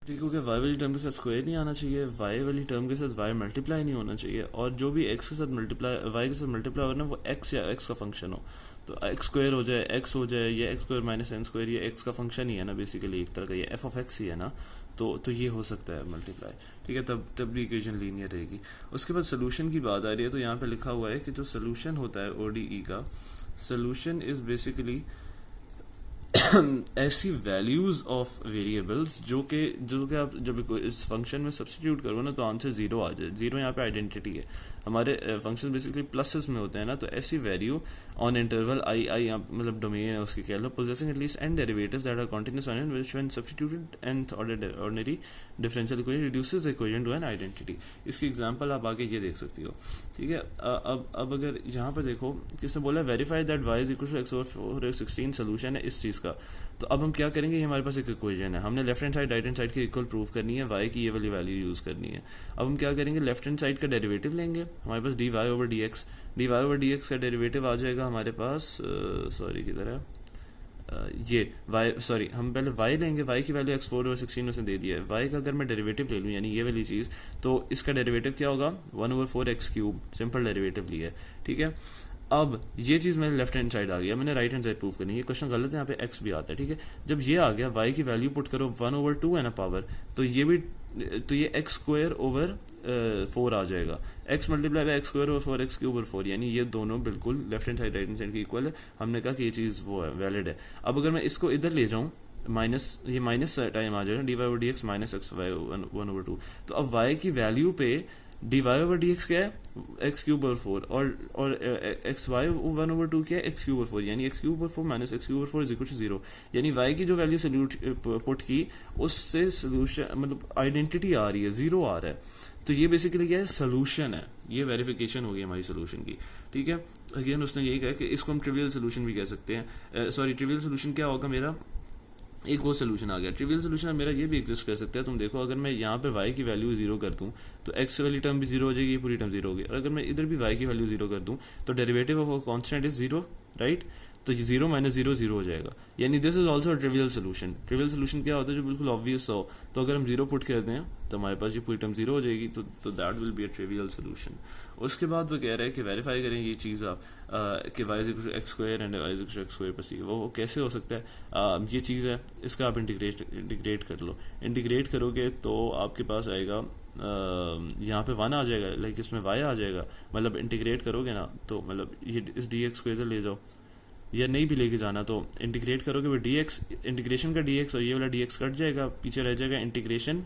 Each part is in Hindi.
ठीक हो गया। वाई वाली टर्म के साथ स्क्वायर नहीं आना चाहिए, वाई वाली टर्म के साथ वाई मल्टीप्लाई नहीं होना चाहिए, और जो भी एक्स के साथ मल्टीप्लाई वाई के साथ मल्टीप्लाई हो ना वो एक्स या एक्स का फंक्शन हो, तो एक्स स्क्वायर हो जाए, एक्स हो जाए, ये x square minus n square, ये एक्स का फंक्शन ही है ना बेसिकली एक तरह का, ये एफ ऑफ एक्स ही है ना, तो ये हो सकता है मल्टीप्लाई। ठीक है, तब भी इक्वेशन लीनियर रहेगी। उसके बाद सोल्यूशन की बात आ रही है, तो यहाँ पे लिखा हुआ है कि जो सोल्यूशन होता है ओडीई का, सोल्यूशन इज बेसिकली ऐसी वैल्यूज ऑफ वेरिएबल्स जो कि आप जब इस फंक्शन में सब्स्टिट्यूट करो ना तो आंसर जीरो आ जाए। जीरो यहाँ पे आइडेंटिटी है, हमारे फंक्शन बेसिकली प्लसेस में होते हैं ना, तो ऐसी value on interval I I मतलब डोमेन है उसकी कह लो, possessing at least n derivatives that are continuous on n which when substituted nth order ordinary differential equation reduces the equation to an identity. इसकी एग्जांपल आप आगे ये देख सकती हो। ठीक है, अब अगर यहाँ पे देखो किसने बोला verify that y is equal to x over 16 solution है इस चीज़ का, तो अब हम क्या करेंगे, हमारे पास एक इक्वेशन है, हमने left hand side right hand side की इक्वल प्रूव करनी है, y की ये वाली वैल्यू यूज़ करनी है। अब हम क्या करेंगे, लेफ्ट हैंड साइड का डेरिवेटिव लेंगे, हमारे पास dy ओवर dx का डेरिवेटिव आ जाएगा हमारे पास, सॉरी किधर है, ये हम पहले y लेंगे, y की वैल्यू x4 ओवर 16 में से दे दिया है, y का अगर मैं डेरिवेटिव ले लूँ यानी ये वाली चीज़, तो इसका डेरिवेटिव क्या होगा 1 over 4x cube, simple derivative लिया है। ठीक है, अब ये चीज़ मेरे लेफ्ट हैंड साइड आ गया, मैंने राइट हैंड साइड प्रूव करनी है, ये क्वेश्चन गलत है, यहाँ पे x भी आता है। ठीक है, जब ये आ गया y की वैल्यू पुट करो 1 ओवर 2 है ना पावर, तो ये x स्क्वायर ओवर 4 आ जाएगा, x multiply by x square over 4x cube over 4, यानी ये दोनों बिल्कुल left hand side right hand side की इक्वल है। हमने कहा कि ये चीज़ वो है वैलिड है। अब अगर मैं इसको इधर ले जाऊँ ये माइनस टाइम आ जाएगा, d y over d x minus x y 1 over 2, तो अब y की वैल्यू पे d y over d x क्या है एक्स क्यूब ओवर 4, और एक्स वाई 1 ओवर 2 क्या है एक्स क्यूब ओवर 4, यानी x cube over 4 minus x cube over 4 is equal to 0, यानी y की जो वैल्यू सल्यूट पुट की उससे सोल्यूशन मतलब आइडेंटिटी आ रही है, जीरो आ रहा है, तो ये बेसिकली क्या है सोल्यूशन है, ये वेरिफिकेशन होगी हमारी सोल्यूशन की। ठीक है, अगेन उसने यही कहा कि इसको हम ट्रिवियल सोल्यूशन भी कह सकते हैं। सॉरी, ट्रिवियल सोल्यूशन क्या होगा मेरा, एक वो सोल्यूशन आ गया। ट्रिवियल सोल्यूशन मेरा ये भी एग्जिस्ट कर सकता है, तुम देखो अगर मैं यहाँ पे y की वैल्यू जीरो कर दूँ तो x वाली टर्म भी जीरो हो जाएगी, ये पूरी टर्म जीरो होगी, और अगर मैं इधर भी y की वैल्यू जीरो कर दूँ तो derivative of constant is zero, right, तो ये जीरो माइनस जीरो जीरो हो जाएगा, यानी this is also trivial solution. Trivial solution क्या होता है, जो बिल्कुल ऑब्वियस हो, तो अगर हम जीरो पुट कर दें तो हमारे पास ये पूरी टर्म जीरो हो जाएगी, तो that will be a trivial solution. उसके बाद वो कह रहे हैं कि वेरीफाई करें ये चीज़ आप कि y is equal to x square and y is equal to x square plus वो कैसे हो सकता है, ये चीज़ है, इसका आप इंटीग्रेट कर लो। इंटीग्रेट करोगे तो आपके पास आएगा यहाँ पे 1 आ जाएगा, लाइक इसमें y आ जाएगा, मतलब इंटीग्रेट करोगे ना तो मतलब ये इस डी एक्स को इधर ले जाओ, या नहीं भी लेके जाना तो इंटीग्रेट करोगे वो डी एक्स, इंटीग्रेशन का डी एक्स और ये वाला डी एक्स कट जाएगा, पीछे रह जाएगा इंटीग्रेशन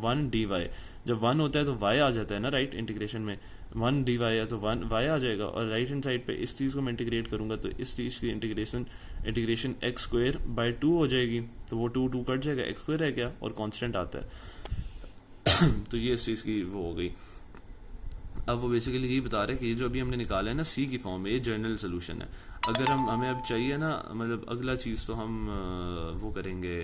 1 डी वाई। जब 1 होता है तो y आ जाता है ना, राइट, इंटीग्रेशन में 1 डी वाई है तो 1 y आ जाएगा, और राइट हैंड साइड पे इस चीज़ को मैं इंटीग्रेट करूंगा तो इस चीज़ की इंटीग्रेशन एक्स स्क्वायर बाय 2 हो जाएगी, तो वो 2 कट जाएगा, एक्स स्क्वायर रह गया और कांस्टेंट आता है तो ये इस चीज़ की वो हो गई। अब वो बेसिकली यही बता रहे हैं कि ये जो अभी हमने निकाला है ना सी की फॉर्म में, ये जनरल सोल्यूशन है। अगर हमें अब चाहिए ना मतलब अगला चीज़, तो हम वो करेंगे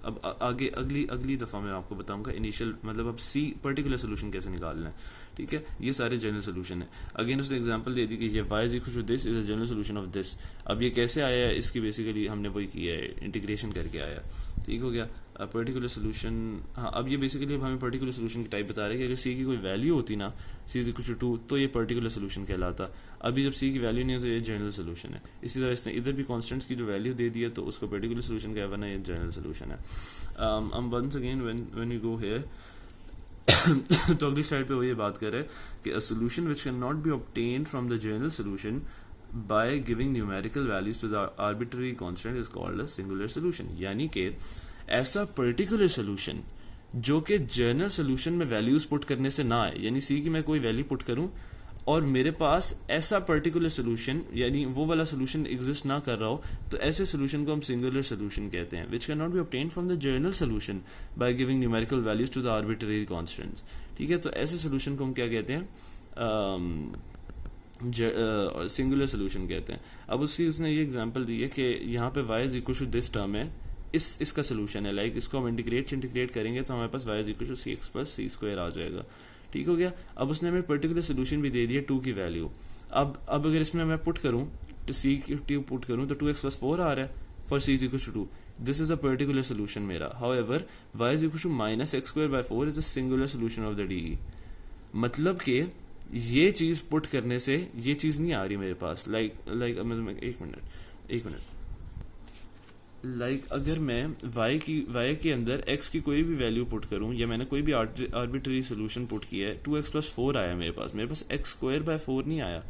अब आगे अगली दफ़ा मैं आपको बताऊंगा इनिशियल मतलब अब सी पर्टिकुलर सोल्यूशन कैसे निकालना है। ठीक है, ये सारे जनरल सोल्यूशन है। अगेन उसने एग्जांपल दे दी कि ये y is equal to this is a general solution of this. अब ये कैसे आया है, इसकी बेसिकली हमने वही किया है, इंटीग्रेशन करके आया। ठीक हो गया, पर्टिकुलर सोल्यूशन। हाँ, अब ये बेसिकली अब हमें पर्टिकुलर सोल्यूशन की टाइप बता रहे हैं कि अगर सी की कोई वैल्यू होती ना, सी इज इक्वल टू 2, तो ये पर्टिकुलर सोल्यूशन कहलाता। अभी जब सी की वैल्यू नहीं है तो ये जनरल सोल्यूशन है। इसी तरह इसने इधर भी कॉन्स्टेंट्स की जो वैल्यू दे दी है तो उसको पर्टिकुलर सोल्यूशन कहा, वरना ये जनरल सोल्यूशन है। Once again when you go here तो अगली स्लाइड पे वो ये बात कर रहे हैं कि a solution which can not be obtained from the general solution by giving numerical values to the arbitrary constant is called a singular solution. यानी कि ऐसा पर्टिकुलर सोल्यूशन जो कि जनरल सोल्यूशन में वैल्यूज पुट करने से ना आए, यानी सी की मैं कोई वैल्यू पुट करूं और मेरे पास ऐसा पर्टिकुलर सोल्यूशन यानी वो वाला सोल्यूशन एग्जिस्ट ना कर रहा हो, तो ऐसे सोल्यूशन को हम सिंगुलर सोल्यूशन कहते हैं, which can not be obtained from the general solution by giving numerical values to the arbitrary constants. ठीक है, तो ऐसे सोल्यूशन को हम क्या कहते हैं, सिंगुलर सोल्यूशन कहते हैं। अब उसने ये एग्जांपल दी है कि यहाँ पे y is equal to this term है, इसका सोल्यूशन है, लाइक इसको हम इंटीग्रेट करेंगे तो हमारे पास y is equal to c x plus c square आ जाएगा। ठीक हो गया, अब उसने हमें पर्टिकुलर सोल्यूशन भी दे दिया 2 की वैल्यू। अब अगर इसमें मैं पुट करूँ तो सी की पुट करूँ तो 2x प्लस 4 आ रहा है for c is equal to 2, this is a particular solution मेरा. However y is equal to minus x square by 4 is a singular solution of the D. मतलब कि ये चीज़ पुट करने से ये चीज़ नहीं आ रही मेरे पास. लाइक एक मिनट अगर मैं y के अंदर x की कोई भी वैल्यू पुट करूं, या मैंने कोई भी आर्बिट्री सोल्यूशन पुट किया है, 2x प्लस 4 आया मेरे पास x स्क्वायर बाय 4 नहीं आया.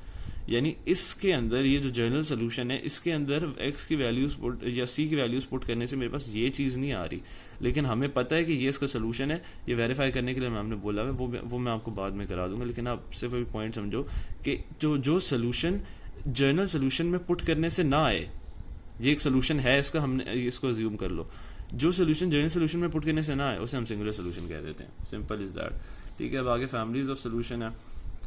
यानी इसके अंदर ये जो जनरल सोल्यूशन है, इसके अंदर x की वैल्यूज पुट या c की वैल्यूज पुट करने से मेरे पास ये चीज़ नहीं आ रही. लेकिन हमें पता है कि ये इसका सोल्यूशन है. ये वेरीफाई करने के लिए मैम ने बोला है, वो मैं आपको बाद में करा दूंगा. लेकिन आप सिर्फ अभी पॉइंट समझो कि जो सोल्यूशन जनरल सोल्यूशन में पुट करने से ना आए, ये एक सोल्यूशन है इसका, हमने इसको अज्यूम कर लो. जो सोल्यूशन जनरल सोल्यूशन में पुट करने से ना आए उसे हम सिंगुलर सोल्यूशन कह देते हैं. Simple is that. ठीक है. अब आगे फैमिलीज ऑफ सोल्यूशन है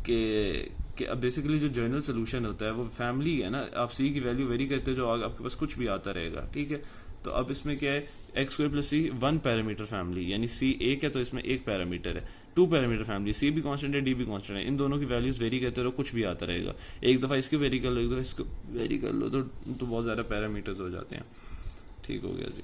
कि अब बेसिकली जो जनरल सोल्यूशन होता है वो फैमिली है ना. आप सी की वैल्यू वेरी करते हो, जो आपके पास कुछ भी आता रहेगा. ठीक है. तो अब इसमें क्या है, एक्स स्क्वायर प्लस सी 1 पैरामीटर फैमिली, यानी सी एक है तो इसमें एक पैरामीटर है. 2 पैरामीटर फैमिली, सी भी कांस्टेंट है, डी भी कांस्टेंट है. इन दोनों की वैल्यूज वेरी करते रहो, कुछ भी आता रहेगा. एक दफ़ा इसकी वेरी कर लो, एक दफ़ा इसको वेरी कर लो, तो बहुत ज़्यादा पैरामीटर्स हो जाते हैं. ठीक हो गया जी.